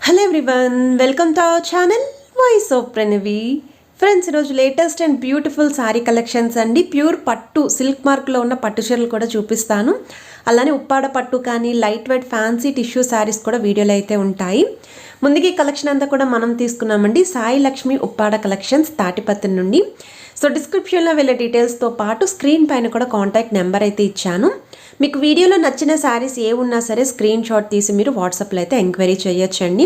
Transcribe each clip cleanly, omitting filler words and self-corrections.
Hello everyone, welcome to our channel voice of Pranavi. Friends, ఈరోజు latest and beautiful sari collections అండి. Pure పట్టు silk మార్క్లో ఉన్న పట్టు చీరలు కూడా చూపిస్తాను. అలానే ఉప్పాడ పట్టు కానీ light weight fancy tissue saris కూడా వీడియోలో అయితే ఉంటాయి. ముందుకి కలెక్షన్ అంతా కూడా మనం తీసుకున్నామండి. సాయి లక్ష్మి ఉప్పాడ కలెక్షన్స్ తాటిపత్రి నుండి. సో డిస్క్రిప్షన్లో వెళ్ళే డీటెయిల్స్తో పాటు స్క్రీన్ పైన కూడా కాంటాక్ట్ నెంబర్ అయితే ఇచ్చాను. మీకు వీడియోలో నచ్చిన శారీస్ ఏ ఉన్నా సరే స్క్రీన్ షాట్ తీసి మీరు వాట్సాప్లో అయితే ఎంక్వైరీ చేయొచ్చండి.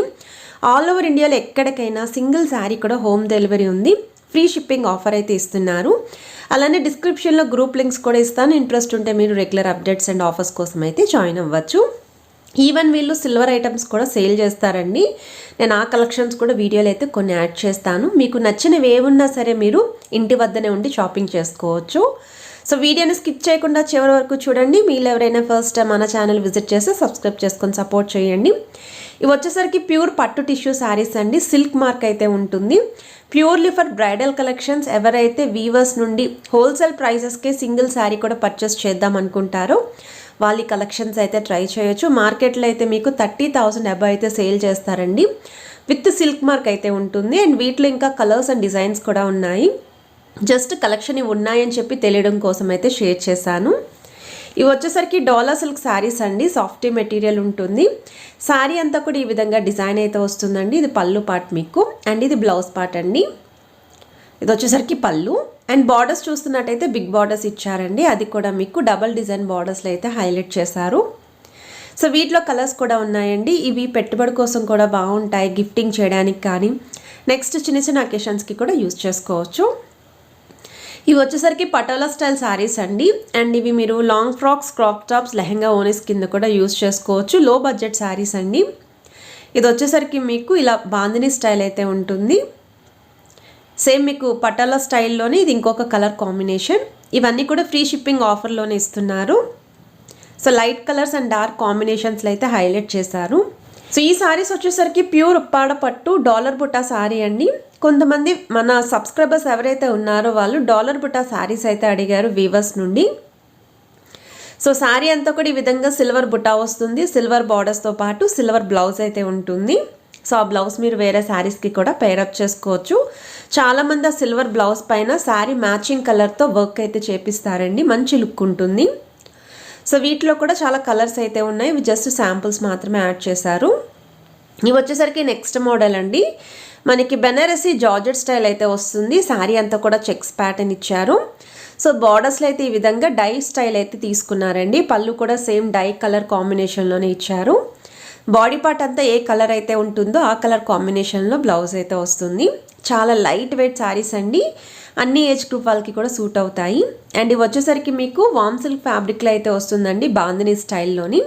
ఆల్ ఓవర్ ఇండియాలో ఎక్కడికైనా సింగిల్ శారీ కూడా హోమ్ డెలివరీ ఉంది. ఫ్రీ షిప్పింగ్ ఆఫర్ అయితే ఇస్తున్నారు. అలానే డిస్క్రిప్షన్లో గ్రూప్ లింక్స్ కూడా ఇస్తాను. ఇంట్రెస్ట్ ఉంటే మీరు రెగ్యులర్ అప్డేట్స్ అండ్ ఆఫర్స్ కోసం అయితే జాయిన్ అవ్వచ్చు. ఈవెన్ వీళ్ళు సిల్వర్ ఐటమ్స్ కూడా సేల్ చేస్తారండి. నేను ఆ కలెక్షన్స్ కూడా వీడియోలో అయితే కొన్ని యాడ్ చేస్తాను. మీకు నచ్చినవి ఏమున్నా సరే మీరు ఇంటి వద్దనే ఉండి షాపింగ్ చేసుకోవచ్చు. సో వీడియోని స్కిప్ చేయకుండా చివరి వరకు చూడండి. మీరు ఎవరైనా ఫస్ట్ టైం మన ఛానల్ విజిట్ చేస్తే సబ్స్క్రైబ్ చేసుకొని సపోర్ట్ చేయండి. ఇవి వచ్చేసరికి ప్యూర్ పట్టు టిష్యూ శారీస్ అండి. సిల్క్ మార్క్ అయితే ఉంటుంది. Purely for bridal collections. ఎవరైతే వీవర్స్ నుండి హోల్సేల్ ప్రైజెస్కే సింగిల్ శారీ కూడా పర్చేస్ చేద్దాం అనుకుంటారో వాళ్ళ కలెక్షన్స్ అయితే ట్రై చేయొచ్చు. మార్కెట్లో అయితే మీకు 30,000 అబవ్ అయితే సేల్ చేస్తారండి. విత్ సిల్క్ మార్క్ అయితే ఉంటుంది. అండ్ వీటిలో ఇంకా కలర్స్ అండ్ డిజైన్స్ కూడా ఉన్నాయి. జస్ట్ కలెక్షన్ ఇవి ఉన్నాయని చెప్పి తెలియడం కోసం అయితే షేర్ చేశాను. ఇవి వచ్చేసరికి డోలా సిల్క్ శారీస్ అండి. సాఫ్ట్ మెటీరియల్ ఉంటుంది. శారీ అంతా కూడా ఈ విధంగా డిజైన్ అయితే వస్తుందండి. ఇది పళ్ళు పార్ట్ మీకు, అండ్ ఇది బ్లౌజ్ పార్ట్ అండి. ఇది వచ్చేసరికి పళ్ళు. అండ్ బార్డర్స్ చూస్తున్నట్టయితే బిగ్ బార్డర్స్ ఇచ్చారండి. అది కూడా మీకు డబల్ డిజైన్ బార్డర్స్లో అయితే హైలైట్ చేశారు. సో వీటిలో కలర్స్ కూడా ఉన్నాయండి. ఇవి పెట్టుబడి కోసం కూడా బాగుంటాయి, గిఫ్టింగ్ చేయడానికి కానీ నెక్స్ట్ చిన్న చిన్న అకేషన్స్కి కూడా యూజ్ చేసుకోవచ్చు. ఇవి వచ్చేసరికి పటోలా స్టైల్ శారీస్ అండి. అండ్ ఇవి మీరు long frocks, crop tops, lehenga ఓనీస్ కింద కూడా యూజ్ చేసుకోవచ్చు. లో బడ్జెట్ శారీస్ అండి. ఇది వచ్చేసరికి మీకు ఇలా బాందిని స్టైల్ అయితే ఉంటుంది. సేమ్ మీకు పటోలా స్టైల్లోనే ఇది ఇంకొక కలర్ కాంబినేషన్. ఇవన్నీ కూడా ఫ్రీ షిప్పింగ్ ఆఫర్లోనే ఇస్తున్నారు. So light colours and dark కాంబినేషన్స్లో అయితే హైలైట్ చేశారు. సో ఈ శారీస్ వచ్చేసరికి ప్యూర్ ఉప్పాడ పట్టు డాలర్ బుట్టా శారీ అండి. కొంతమంది మన సబ్స్క్రైబర్స్ ఎవరైతే ఉన్నారో వాళ్ళు డాలర్ బుట్టా శారీస్ అయితే అడిగారు వీవర్స్ నుండి. సో శారీ అంతా కూడా ఈ విధంగా సిల్వర్ బుట్టా వస్తుంది. సిల్వర్ బార్డర్స్తో పాటు సిల్వర్ బ్లౌజ్ అయితే ఉంటుంది. సో ఆ బ్లౌజ్ మీరు వేరే శారీస్కి కూడా పేరప్ చేసుకోవచ్చు. చాలామంది ఆ సిల్వర్ బ్లౌజ్ పైన శారీ మ్యాచింగ్ కలర్తో వర్క్ అయితే చేపిస్తారండి. మంచి లుక్ ఉంటుంది. సో వీటిలో కూడా చాలా కలర్స్ అయితే ఉన్నాయి. ఇవి జస్ట్ శాంపుల్స్ మాత్రమే యాడ్ చేశారు. ఇవి వచ్చేసరికి నెక్స్ట్ మోడల్ అండి. మనకి బెనారసీ జార్జెట్ స్టైల్ అయితే వస్తుంది. శారీ అంతా కూడా చెక్స్ ప్యాటర్న్ ఇచ్చారు. సో బార్డర్స్లో అయితే ఈ విధంగా డై స్టైల్ అయితే తీసుకున్నారండి. పళ్ళు కూడా సేమ్ డై కలర్ కాంబినేషన్లోనే ఇచ్చారు. బాడీ పార్ట్ అంతా ఏ కలర్ అయితే ఉంటుందో ఆ కలర్ కాంబినేషన్లో బ్లౌజ్ అయితే వస్తుంది. చాలా లైట్ వెయిట్ శారీస్ అండి. అన్ని ఏజ్ గ్రూప్ వాళ్ళకి కూడా సూట్ అవుతాయి. అండ్ ఇవి వచ్చేసరికి మీకు వామ్ సిల్క్ ఫ్యాబ్రిక్లో అయితే వస్తుందండి, బాందిని స్టైల్లోని.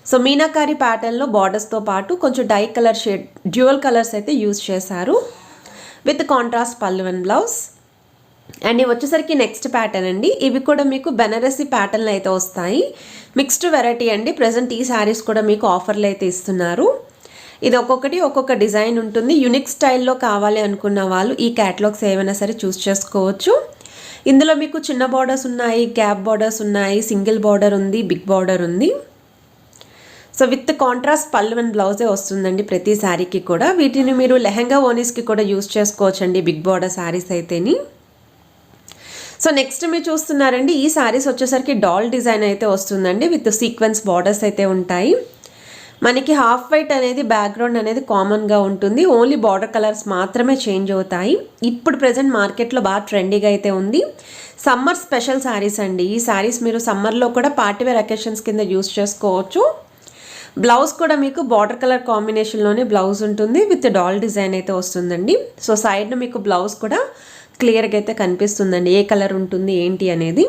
సో మీనాకారి ప్యాటర్న్లో బార్డర్స్తో పాటు కొంచెం die colour shade dual colours అయితే యూజ్ చేశారు. విత్ కాంట్రాస్ట్ పళ్ళు అండ్ బ్లౌజ్. అండ్ ఇవి వచ్చేసరికి నెక్స్ట్ ప్యాటర్న్ అండి. ఇవి కూడా మీకు బెనారసీ ప్యాటర్న్లో అయితే వస్తాయి. మిక్స్డ్ వెరైటీ అండి. ప్రజెంట్ ఈ శారీస్ కూడా మీకు ఆఫర్లు అయితే ఇస్తున్నారు. ఇది ఒక్కొక్కటి ఒక్కొక్క డిజైన్ ఉంటుంది. యూనిక్ స్టైల్లో కావాలి అనుకున్న వాళ్ళు ఈ క్యాటలాగ్స్ ఏమైనా సరే చూస్ చేసుకోవచ్చు. ఇందులో మీకు చిన్న బార్డర్స్ ఉన్నాయి, గ్యాప్ బార్డర్స్ ఉన్నాయి, సింగిల్ బార్డర్ ఉంది, బిగ్ బార్డర్ ఉంది. సో విత్ కాంట్రాస్ట్ పళ్ళు అండ్ బ్లౌజే వస్తుందండి ప్రతి శారీకి కూడా. వీటిని మీరు లెహెంగా ఓనీస్కి కూడా యూజ్ చేసుకోవచ్చండి, బిగ్ బార్డర్ శారీస్ అయితేని. సో నెక్స్ట్ మీరు చూస్తున్నారండి, ఈ శారీస్ వచ్చేసరికి డాల్ డిజైన్ అయితే వస్తుందండి. విత్ సీక్వెన్స్ బార్డర్స్ అయితే ఉంటాయి. మనకి హాఫ్ వైట్ అనేది బ్యాక్గ్రౌండ్ అనేది కామన్గా ఉంటుంది. ఓన్లీ బార్డర్ కలర్స్ మాత్రమే చేంజ్ అవుతాయి. ఇప్పుడు ప్రజెంట్ మార్కెట్లో బాగా ట్రెండీగా అయితే ఉంది. సమ్మర్ స్పెషల్ శారీస్ అండి. ఈ శారీస్ మీరు సమ్మర్లో కూడా పార్టీవేర్ అకేషన్స్ కింద యూజ్ చేసుకోవచ్చు. బ్లౌజ్ కూడా మీకు బార్డర్ కలర్ కాంబినేషన్లోనే బ్లౌజ్ ఉంటుంది. విత్ డాల్ డిజైన్ అయితే వస్తుందండి. సో సైడ్న మీకు బ్లౌజ్ కూడా క్లియర్గా అయితే కనిపిస్తుందండి, ఏ కలర్ ఉంటుంది ఏంటి అనేది.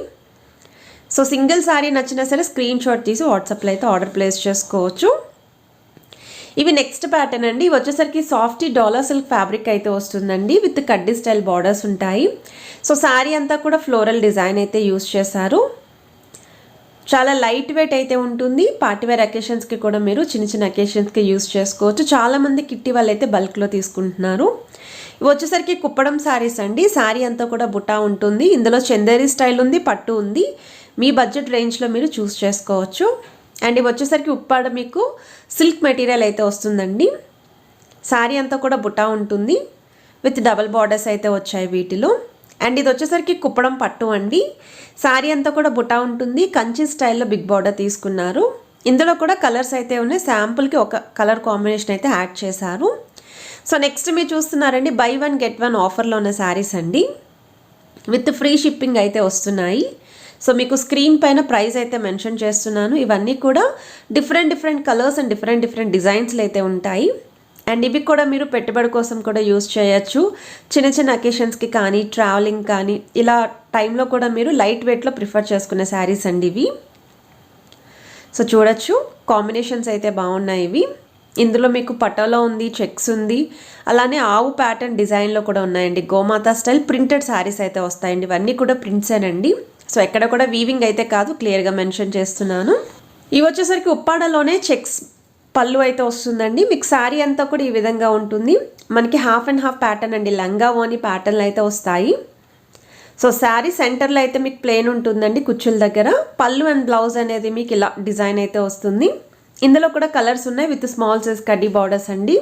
సో సింగిల్ శారీ నచ్చినా సరే స్క్రీన్ షాట్ తీసి వాట్సాప్లో అయితే ఆర్డర్ ప్లేస్ చేసుకోవచ్చు. ఇవి నెక్స్ట్ ప్యాటర్న్ అండి. ఇవి వచ్చేసరికి సాఫ్ట్ డోలా సిల్క్ ఫ్యాబ్రిక్ అయితే వస్తుందండి. విత్ కడ్డీ స్టైల్ బార్డర్స్ ఉంటాయి. సో శారీ అంతా కూడా ఫ్లోరల్ డిజైన్ అయితే యూజ్ చేశారు. చాలా లైట్ వెయిట్ అయితే ఉంటుంది. పార్టీవేర్ అకేషన్స్కి కూడా మీరు చిన్న చిన్న అకేషన్స్కి యూజ్ చేసుకోవచ్చు. చాలామంది కిట్టి వాళ్ళు అయితే బల్క్లో తీసుకుంటున్నారు. ఇవి వచ్చేసరికి కుప్పడం శారీస్ అండి. శారీ అంతా కూడా బుట్టా ఉంటుంది. ఇందులో చందేరి స్టైల్ ఉంది, పట్టు ఉంది. మీ బడ్జెట్ రేంజ్లో మీరు చూస్ చేసుకోవచ్చు. అండ్ ఇవి వచ్చేసరికి ఉప్పాడ మీకు సిల్క్ మెటీరియల్ అయితే వస్తుందండి. శారీ అంతా కూడా బుటా ఉంటుంది విత్ డబల్ బార్డర్స్ అయితే వచ్చాయి వీటిలో. అండ్ ఇది వచ్చేసరికి కుప్పడం పట్టు అండి. శారీ అంతా కూడా బుటా ఉంటుంది, కంచి స్టైల్లో బిగ్ బార్డర్ తీసుకున్నారు. ఇందులో కూడా కలర్స్ అయితే ఉన్నాయి, శాంపుల్కి ఒక కలర్ కాంబినేషన్ అయితే యాడ్ చేశారు. సో నెక్స్ట్ మీరు చూస్తున్నారండి బై 1 get 1 ఆఫర్లో ఉన్న శారీస్ అండి, విత్ ఫ్రీ షిప్పింగ్ అయితే వస్తున్నాయి. సో మీకు స్క్రీన్ పైన ప్రైస్ అయితే మెన్షన్ చేస్తున్నాను. ఇవన్నీ కూడా డిఫరెంట్ కలర్స్ అండ్ డిఫరెంట్ డిజైన్స్లు అయితే ఉంటాయి. అండ్ ఇవి కూడా మీరు పెట్టుబడి కోసం కూడా యూస్ చేయొచ్చు, చిన్న అకేషన్స్కి కానీ ట్రావెలింగ్ కానీ ఇలా టైంలో కూడా మీరు లైట్ వెయిట్లో ప్రిఫర్ చేసుకునే శారీస్ అండి ఇవి. సో చూడొచ్చు కాంబినేషన్స్ అయితే బాగున్నాయి ఇవి. ఇందులో మీకు పటోలో ఉంది, చెక్స్ ఉంది, అలానే ఆవు ప్యాటర్న్ డిజైన్లో కూడా ఉన్నాయండి. గోమాత స్టైల్ ప్రింటెడ్ శారీస్ అయితే వస్తాయండి. ఇవన్నీ కూడా ప్రింట్సేనండి. సో ఎక్కడ కూడా వీవింగ్ అయితే కాదు, క్లియర్గా మెన్షన్ చేస్తున్నాను. ఇవి వచ్చేసరికి ఉప్పాడలోనే చెక్స్ పళ్ళు అయితే వస్తుందండి. మీకు శారీ అంతా కూడా ఈ విధంగా ఉంటుంది. మనకి హాఫ్ అండ్ హాఫ్ ప్యాటర్న్ అండి, లంగా ఓని ప్యాటర్న్లు అయితే వస్తాయి. సో శారీ సెంటర్లో అయితే మీకు ప్లెయిన్ ఉంటుందండి కుచ్చుల దగ్గర. పళ్ళు అండ్ బ్లౌజ్ అనేది మీకు ఇలా డిజైన్ అయితే వస్తుంది. ఇందులో కూడా కలర్స్ ఉన్నాయి విత్ స్మాల్ సైజ్ కడ్డీ బార్డర్స్ అండి.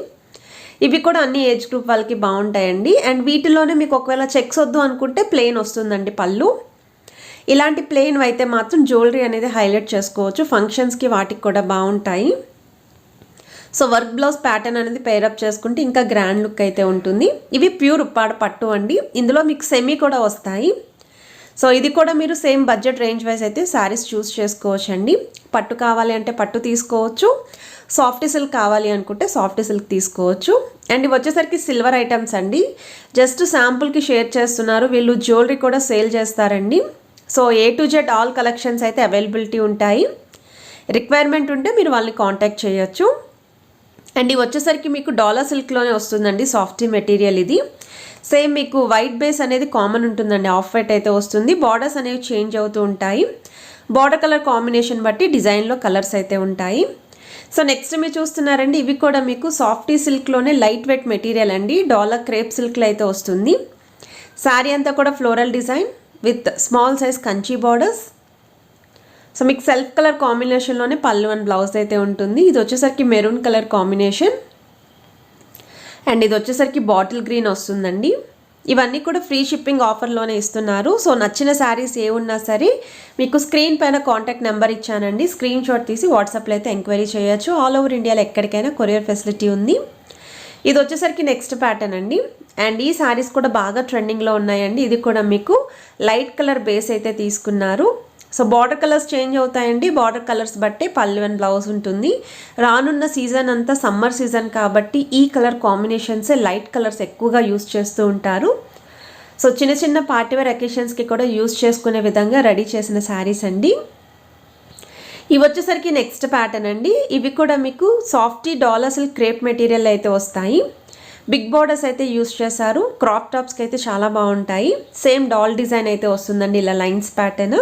ఇవి కూడా అన్ని ఏజ్ గ్రూప్ వాళ్ళకి బాగుంటాయండి. అండ్ వీటిలోనే మీకు ఒకవేళ చెక్స్ వద్దు అనుకుంటే ప్లెయిన్ వస్తుందండి పళ్ళు. ఇలాంటి ప్లెయిన్ అయితే మాత్రం జ్యువెలరీ అనేది హైలైట్ చేసుకోవచ్చు, ఫంక్షన్స్కి వాటికి కూడా బాగుంటాయి. సో వర్క్ బ్లౌజ్ ప్యాటర్న్ అనేది పేరప్ చేసుకుంటే ఇంకా గ్రాండ్ లుక్ అయితే ఉంటుంది. ఇవి ప్యూర్ ఉప్పాడ పట్టు అండి. ఇందులో మీకు సెమీ కూడా వస్తాయి. సో ఇది కూడా మీరు సేమ్ బడ్జెట్ రేంజ్ వైజ్ అయితే శారీస్ చూస్ చేసుకోవచ్చు అండి. పట్టు కావాలి అంటే పట్టు తీసుకోవచ్చు, సాఫ్ట్ సిల్క్ కావాలి అనుకుంటే సాఫ్ట్ సిల్క్ తీసుకోవచ్చు. అండ్ ఇవి వచ్చేసరికి సిల్వర్ ఐటమ్స్ అండి, జస్ట్ శాంపుల్కి షేర్ చేస్తున్నారు. వీళ్ళు జ్యువెలరీ కూడా సేల్ చేస్తారండి. So A to Z all collections అయితే అవైలబిలిటీ ఉంటాయి. రిక్వైర్మెంట్ ఉంటే మీరు వాళ్ళని కాంటాక్ట్ చేయొచ్చు. అండ్ ఇవి వచ్చేసరికి మీకు డాలర్ సిల్క్లోనే వస్తుందండి, సాఫ్ట్ మెటీరియల్ ఇది. సేమ్ మీకు వైట్ బేస్ అనేది కామన్ ఉంటుందండి, ఆఫ్ వైట్ అయితే వస్తుంది. బార్డర్స్ అనేవి చేంజ్ అవుతూ ఉంటాయి, బార్డర్ కలర్ కాంబినేషన్ బట్టి డిజైన్లో కలర్స్ అయితే ఉంటాయి. సో నెక్స్ట్ మీరు చూస్తున్నారండి, ఇవి కూడా మీకు సాఫ్టీ సిల్క్లోనే లైట్ వెయిట్ మెటీరియల్ అండి, డాలర్ క్రేప్ సిల్క్లో అయితే వస్తుంది. శారీ అంతా కూడా floral design with small size Kanchi borders. So మీకు సెల్ఫ్ కలర్ కాంబినేషన్లోనే పళ్ళు అండ్ బ్లౌజ్ అయితే ఉంటుంది. ఇది వచ్చేసరికి మెరూన్ కలర్ కాంబినేషన్ అండ్ ఇది వచ్చేసరికి బాటిల్ గ్రీన్ వస్తుందండి. ఇవన్నీ కూడా ఫ్రీ షిప్పింగ్ ఆఫర్లోనే ఇస్తున్నారు. సో నచ్చిన శారీస్ ఏ ఉన్నా సరే మీకు స్క్రీన్ పైన కాంటాక్ట్ నెంబర్ ఇచ్చానండి, స్క్రీన్ షాట్ తీసి వాట్సాప్లో అయితే ఎంక్వైరీ చేయొచ్చు. ఆల్ ఓవర్ ఇండియాలో ఎక్కడికైనా కొరియర్ ఫెసిలిటీ ఉంది. ఇది వచ్చేసరికి నెక్స్ట్ ప్యాటర్న్ అండి. అండ్ ఈ శారీస్ కూడా బాగా ట్రెండింగ్లో ఉన్నాయండి. ఇది కూడా మీకు లైట్ కలర్ బేస్ అయితే తీసుకున్నారు. సో బార్డర్ కలర్స్ చేంజ్ అవుతాయండి, బార్డర్ కలర్స్ బట్టే పళ్ళు అండ్ బ్లౌజ్ ఉంటుంది. రానున్న సీజన్ అంతా సమ్మర్ సీజన్ కాబట్టి ఈ కలర్ కాంబినేషన్సే లైట్ కలర్స్ ఎక్కువగా యూస్ చేస్తూ ఉంటారు. సో చిన్న పార్టీవేర్ అకేషన్స్కి కూడా యూస్ చేసుకునే విధంగా రెడీ చేసిన శారీస్ అండి. ఇవి వచ్చేసరికి నెక్స్ట్ ప్యాటర్న్ అండి. ఇవి కూడా మీకు softy dollar silk crepe material అయితే వస్తాయి. బిగ్ బార్డర్స్ అయితే యూస్ చేశారు, క్రాప్ టాప్స్కి అయితే చాలా బాగుంటాయి. సేమ్ డాల్ డిజైన్ అయితే వస్తుందండి, ఇలా లైన్స్ ప్యాటర్న్.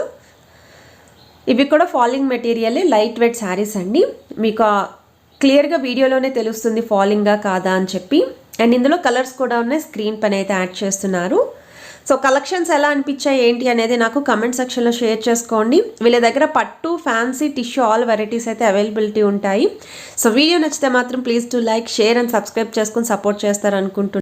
ఇవి కూడా falling material, light weight saris అండి. మీకు క్లియర్గా వీడియోలోనే తెలుస్తుంది ఫాలింగా కాదా అని చెప్పి. అండ్ ఇందులో కలర్స్ కూడా ఉన్నాయి, స్క్రీన్ పైన అయితే యాడ్ చేస్తున్నారు. సో కలెక్షన్స్ ఎలా అనిపించాయి ఏంటి అనేది నాకు కమెంట్ సెక్షన్లో షేర్ చేసుకోండి. వీళ్ళ దగ్గర పట్టు, ఫ్యాన్సీ, టిష్యూ ఆల్ వెరైటీస్ అయితే అవైలబిలిటీ ఉంటాయి. సో వీడియో నచ్చితే మాత్రం please to like, share and subscribe చేసుకుని సపోర్ట్ చేస్తారనుకుంటున్నాను.